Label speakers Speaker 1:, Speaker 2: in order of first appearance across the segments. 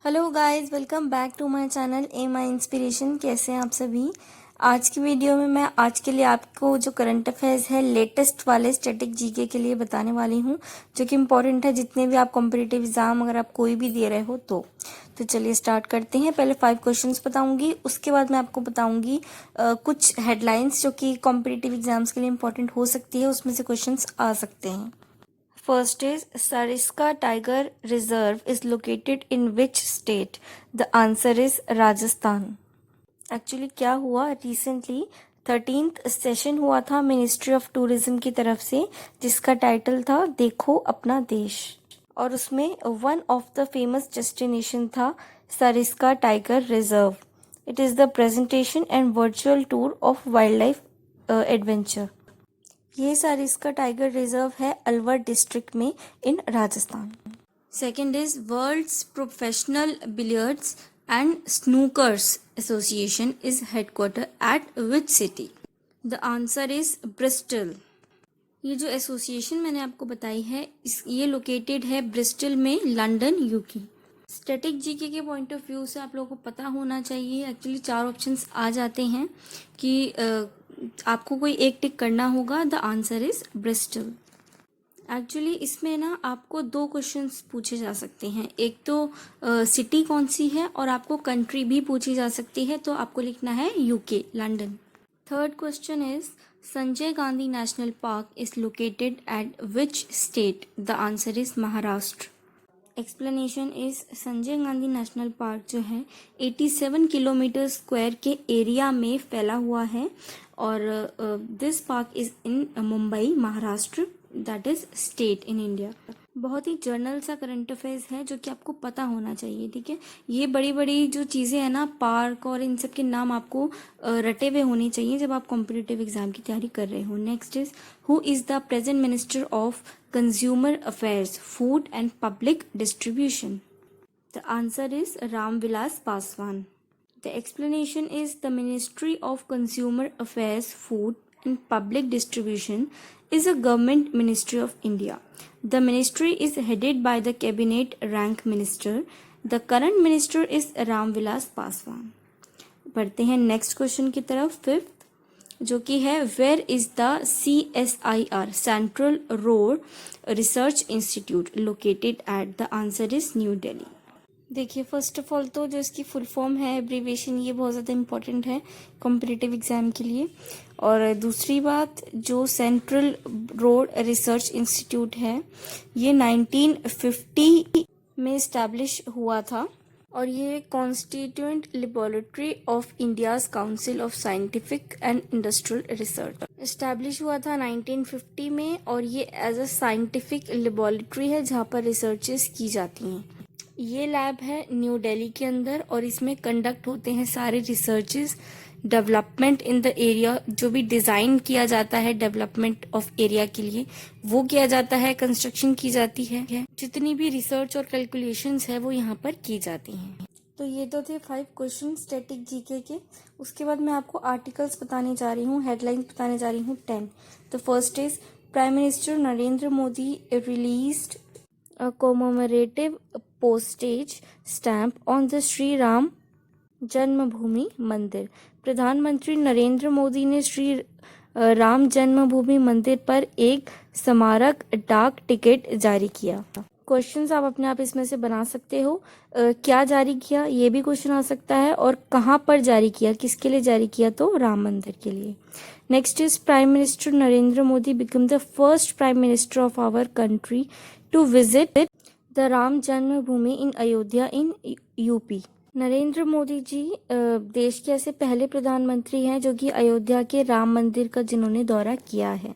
Speaker 1: Hello guys, welcome back to my channel M I inspiration. कैसे हैं आप सभी। आज की वीडियो में मैं आज के लिए आपको जो करंट अफेयर्स है लेटेस्ट वाले स्टैटिक जीके के लिए बताने वाली हूं, जो कि इम्पोर्टेंट है जितने भी आप कॉम्पिटिटिव एग्जाम अगर आप कोई भी दे रहे हो तो चलिए स्टार्ट करते हैं। पहले 5 क्वेश्चंस बताऊंगी, उसके बाद मैं आपको बताऊंगी कुछ हेडलाइंस जो कि कॉम्पिटिटिव एग्जाम्स के लिए इम्पोर्टेंट हो सकती है, उसमें से क्वेश्चंस आ सकते हैं। First is Sariska Tiger Reserve is located in which state? The answer is Rajasthan. Actually क्या हुआ रिसेंटली 13th सेशन हुआ था मिनिस्ट्री ऑफ टूरिज्म की तरफ से, जिसका टाइटल था देखो अपना देश, और उसमें one of the famous destination था Sariska tiger reserve. It is the presentation and virtual tour of wild life adventure. ये सरिस्का टाइगर रिजर्व है अलवर डिस्ट्रिक्ट में in Rajasthan. Second is world's professional billiards and snookers association is headquarter at which city? The answer is Bristol. ये जो association मैंने आपको बताई है ये लोकेटेड है ब्रिस्टल में, लंदन यूके। स्टैटिक जीके के पॉइंट ऑफ व्यू से आप लोगों को पता होना चाहिए। एक्चुअली 4 ऑप्शंस आ जाते हैं कि आपको कोई एक टिक करना होगा। The answer is Bristol. Actually इसमें ना आपको 2 क्वेश्चंस पूछे जा सकते हैं, एक तो सिटी कौन सी है और आपको कंट्री भी पूछी जा सकती है, तो आपको लिखना है UK, London. Third question is Sanjay Gandhi national park is located at which state? The answer is Maharashtra. Explanation is Sanjay Gandhi national park जो है 87 किलोमीटर स्क्वायर के एरिया में फैला हुआ है, और this park is in Mumbai, Maharashtra, that is state in India. बहुत ही journal सा करंट अफेयर्स है जो कि आपको पता होना चाहिए, ठीक है। ये बड़ी बड़ी जो चीज़ें हैं ना, पार्क और इन सब के नाम आपको रटे हुए होने चाहिए जब आप कॉम्पिटिटिव एग्जाम की तैयारी कर रहे हो। Next is who is the present minister of consumer affairs, food and public distribution? The answer is Ramvilas Paswan. The explanation is the Ministry of Consumer Affairs, Food and Public Distribution is a government ministry of India. The ministry is headed by the cabinet rank minister. The current minister is Ramvilas Paswan. बढ़ते हैं next question की तरफ, fifth, जो कि है where is the CSIR central road research institute located at? The answer is New Delhi. देखिए, first of all तो जो इसकी फुल फॉर्म है, एब्रीविएशन, ये बहुत ज़्यादा इंपॉर्टेंट है कॉम्पिटिटिव एग्जाम के लिए। और दूसरी बात, जो सेंट्रल रोड रिसर्च इंस्टीट्यूट है ये 1950 में इस्टेब्लिश हुआ था, और ये constituent laboratory of India's council of scientific and industrial research. Establish हुआ था 1950 में, और ये एज अ साइंटिफिक लेबोरेटरी है जहाँ पर रिसर्चेस की जाती हैं। ये लैब है न्यू दिल्ली के अंदर, और इसमें कंडक्ट होते हैं सारे researches, development in the area, जो भी डिज़ाइन किया जाता है डेवलपमेंट ऑफ एरिया के लिए वो किया जाता है, कंस्ट्रक्शन की जाती है, जितनी भी रिसर्च और कैलकुलेशंस है वो यहाँ पर की जाती हैं। तो ये तो थे 5 क्वेश्चन स्टैटिक जीके के। उसके बाद मैं आपको आर्टिकल्स बताने जा रही हूँ, हेडलाइंस बताने जा रही हूँ 10। तो first is prime minister Narendra Modi released a commemorative postage stamp on the Shri Ram जन्मभूमि मंदिर। प्रधानमंत्री नरेंद्र मोदी ने श्री राम जन्मभूमि मंदिर पर एक स्मारक डाक टिकट जारी किया। क्वेश्चंस आप अपने आप इसमें से बना सकते हो। क्या जारी किया, ये भी क्वेश्चन आ सकता है, और कहाँ पर जारी किया, किसके लिए जारी किया, तो राम मंदिर के लिए। Next is prime minister Narendra Modi become the first prime minister of our country to visit the Ram Janmabhoomi in Ayodhya in UP. Narendra Modi ji देश के ऐसे पहले प्रधानमंत्री हैं जो कि अयोध्या के राम मंदिर का जिन्होंने दौरा किया है।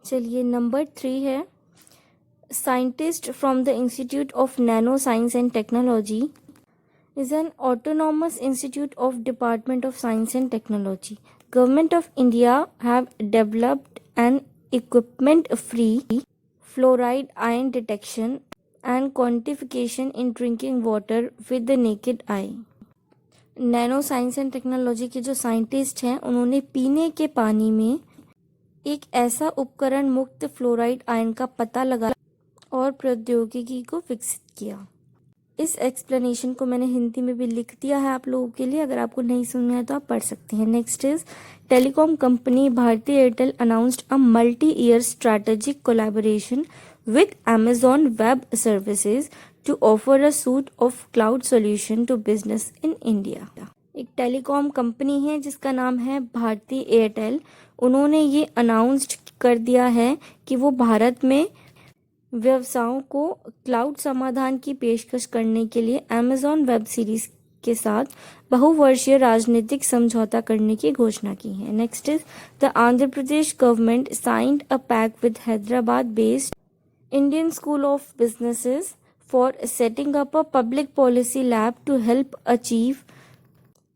Speaker 1: चलिए, नंबर 3 है scientist from the institute of nano science and technology is an autonomous institute of Department of Science and Technology. Government of India have developed an equipment-free fluoride ion detection and quantification in drinking water with the naked eye. Nano science and technology के जो scientist हैं उन्होंने पीने के पानी में एक ऐसा उपकरण मुक्त फ्लोराइड आयन का पता लगाया और प्रौद्योगिकी को विकसित किया। इस एक्सप्लेनेशन को मैंने हिंदी में भी लिख दिया है आप लोगों के लिए, अगर आपको नहीं सुनना है तो आप पढ़ सकते हैं। Next is telecom company Bharti Airtel announced a multi year strategic collaboration with Amazon Web Services to offer a suite of cloud solution to business in India। एक टेलीकॉम कंपनी है जिसका नाम है भारती एयरटेल। उन्होंने ये अनाउंस्ड कर दिया है कि वो भारत में व्यवसायों को क्लाउड समाधान की पेशकश करने के लिए Amazon वेब सीरीज के साथ बहुवर्षीय राजनीतिक समझौता करने की घोषणा की है। Next is the Andhra Pradesh government signed a pact with Hyderabad based Indian School of Businesses for setting up a public policy lab to help achieve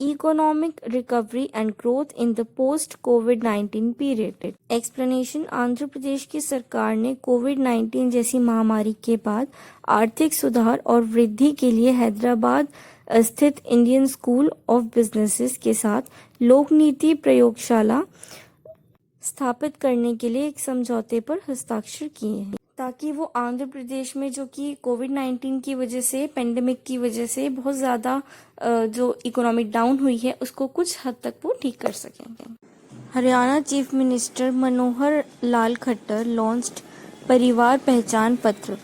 Speaker 1: economic recovery and growth in the post-COVID-19 period। Explanation: Andhra Pradesh की सरकार ने कोविड-19 जैसी महामारी के बाद आर्थिक सुधार और वृद्धि के लिए हैदराबाद स्थित इंडियन स्कूल ऑफ बिजनेसेस के साथ लोक नीति प्रयोगशाला स्थापित करने के लिए एक समझौते पर हस्ताक्षर किए हैं, ताकि वो आंध्र प्रदेश में जो कि कोविड-19 की वजह से, पेंडेमिक की वजह से बहुत ज़्यादा जो इकोनॉमिक डाउन हुई है उसको कुछ हद तक वो ठीक कर सकेंगे। Haryana chief minister Manohar Lal Khattar launched परिवार पहचान पत्र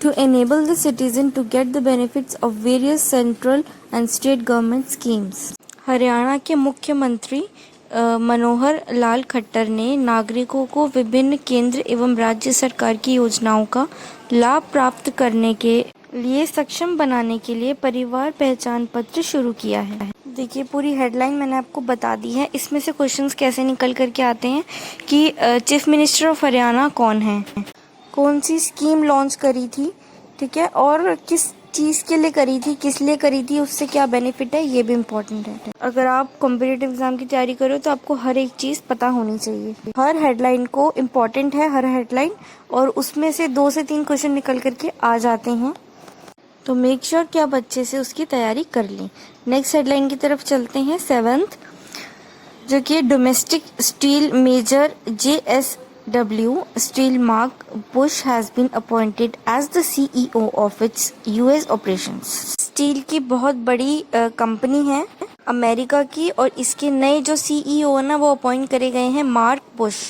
Speaker 1: to enable the citizen to get the benefits of various central and state government schemes। Haryana के मुख्यमंत्री मनोहर लाल खट्टर ने नागरिकों को विभिन्न केंद्र एवं राज्य सरकार की योजनाओं का लाभ प्राप्त करने के लिए सक्षम बनाने के लिए परिवार पहचान पत्र शुरू किया है। देखिए पूरी हेडलाइन मैंने आपको बता दी है। इसमें से क्वेश्चंस कैसे निकल करके आते हैं कि चीफ मिनिस्टर ऑफ हरियाणा कौन है, कौन सी स्कीम लॉन्च करी थी, ठीक है, और किस चीज़ के लिए करी थी, किस लिए करी थी, उससे क्या बेनिफिट है, ये भी इम्पोर्टेंट है। अगर आप कॉम्पिटिटिव एग्जाम की तैयारी करो तो आपको हर एक चीज़ पता होनी चाहिए। हर हेडलाइन को इम्पोर्टेंट है, हर हेडलाइन, और उसमें से 2 से 3 क्वेश्चन निकल करके आ जाते हैं, तो मेक श्योर कि आप अच्छे से उसकी तैयारी कर लें। नेक्स्ट हेडलाइन की तरफ चलते हैं, 7th, जो कि domestic steel major JSW Steel Mark Bush has been appointed as the CEO of its US operations। Steel की बहुत बड़ी कंपनी है अमेरिका की, और इसके नए जो CEO है ना वो अपॉइंट करे गए हैं मार्क बुश।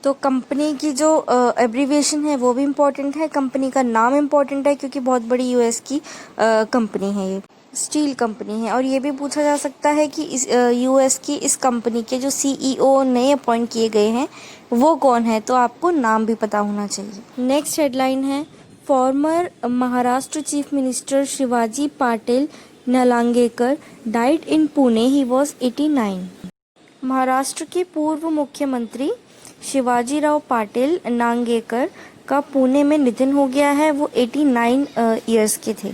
Speaker 1: तो कंपनी की जो एब्रीविएशन है वो भी इम्पोर्टेंट है, कंपनी का नाम इम्पोर्टेंट है क्योंकि बहुत बड़ी US की कंपनी है, ये स्टील कंपनी है। और ये भी पूछा जा सकता है कि इस US की इस कंपनी के जो CEO नए अपॉइंट किए गए हैं वो कौन है, तो आपको नाम भी पता होना चाहिए। नेक्स्ट हेडलाइन है, former Maharashtra chief minister Shivaji Patil Nilangekar died in Pune, he was 89। Maharashtra के पूर्व मुख्यमंत्री शिवाजीराव पाटिल नांगेकर का पुणे में निधन हो गया है। वो 89 ईयर्स के थे।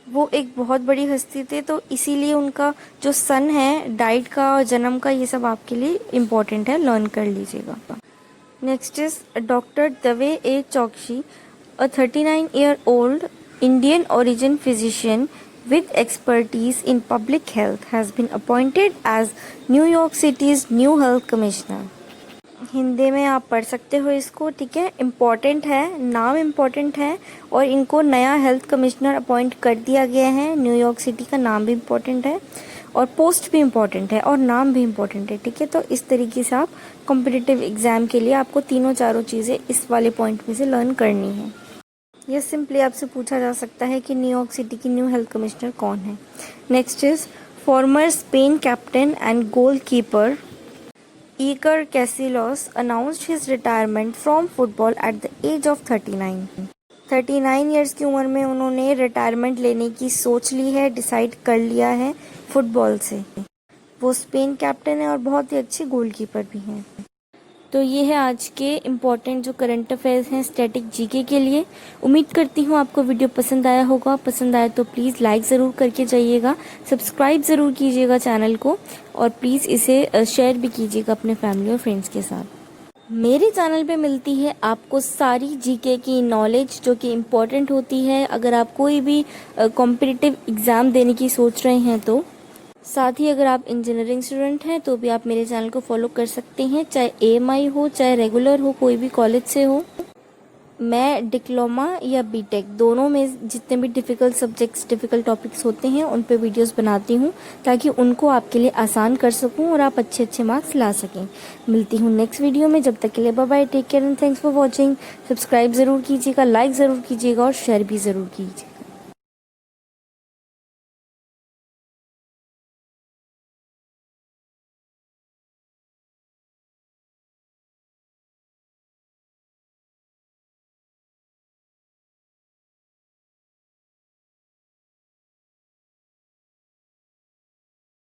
Speaker 1: वो एक बहुत बड़ी हस्ती थे, तो इसीलिए उनका जो सन है, डाइट का और जन्म का, ये सब आपके लिए इम्पोर्टेंट है, लर्न कर लीजिएगा। नेक्स्ट इज डॉक्टर दवे ए चौकसी, अ 39-year-old Indian origin physician with expertise in public health has been appointed as New York City's new health commissioner। Hindi में आप पढ़ सकते हो इसको, ठीक है, इम्पॉर्टेंट है, नाम इम्पॉर्टेंट है, और इनको नया हेल्थ कमिश्नर अपॉइंट कर दिया गया है। न्यूयॉर्क सिटी का नाम भी इम्पॉर्टेंट है, और पोस्ट भी इम्पॉर्टेंट है, और नाम भी इम्पॉर्टेंट है, ठीक है। तो इस तरीके से आप कॉम्पिटिटिव एग्जाम के लिए आपको तीनों चारों चीज़ें इस वाले पॉइंट में से लर्न करनी है। यह सिंपली आपसे पूछा जा सकता है कि न्यूयॉर्क सिटी की न्यू हेल्थ कमिश्नर कौन है। Next is farmer Spain captain and goal keeper Iker Casillas announced his retirement from football at the age of 39। 39 years की उम्र में उन्होंने रिटायरमेंट लेने की सोच ली है, डिसाइड कर लिया है फुटबॉल से। वो स्पेन कैप्टन है और बहुत ही अच्छे गोलकीपर भी हैं। तो ये है आज के इम्पॉर्टेंट जो करंट अफेयर्स हैं स्टैटिक जीके के लिए। उम्मीद करती हूँ आपको वीडियो पसंद आया होगा। पसंद आया तो प्लीज़ लाइक ज़रूर करके जाइएगा, सब्सक्राइब ज़रूर कीजिएगा चैनल को, और प्लीज़ इसे शेयर भी कीजिएगा अपने फैमिली और फ्रेंड्स के साथ। मेरे चैनल पे मिलती है आपको सारी जीके की नॉलेज जो कि इम्पॉर्टेंट होती है अगर आप कोई भी कॉम्पिटिटिव एग्ज़ाम देने की सोच रहे हैं तो। साथ ही अगर आप इंजीनियरिंग स्टूडेंट हैं तो भी आप मेरे चैनल को फॉलो कर सकते हैं, चाहे AMI हो, चाहे रेगुलर हो, कोई भी कॉलेज से हो। मैं डिप्लोमा या बीटेक दोनों में जितने भी डिफ़िकल्ट सब्जेक्ट्स, डिफ़िकल्ट टॉपिक्स होते हैं उन पे वीडियोस बनाती हूँ ताकि उनको आपके लिए आसान कर सकूँ और आप अच्छे अच्छे मार्क्स ला सकें। मिलती हूँ नेक्स्ट वीडियो में, जब तक के लिए bye bye, take care and thanks for watching. Subscribe ज़रूर कीजिएगा, लाइक ज़रूर कीजिएगा और शेयर भी ज़रूर कीजिए।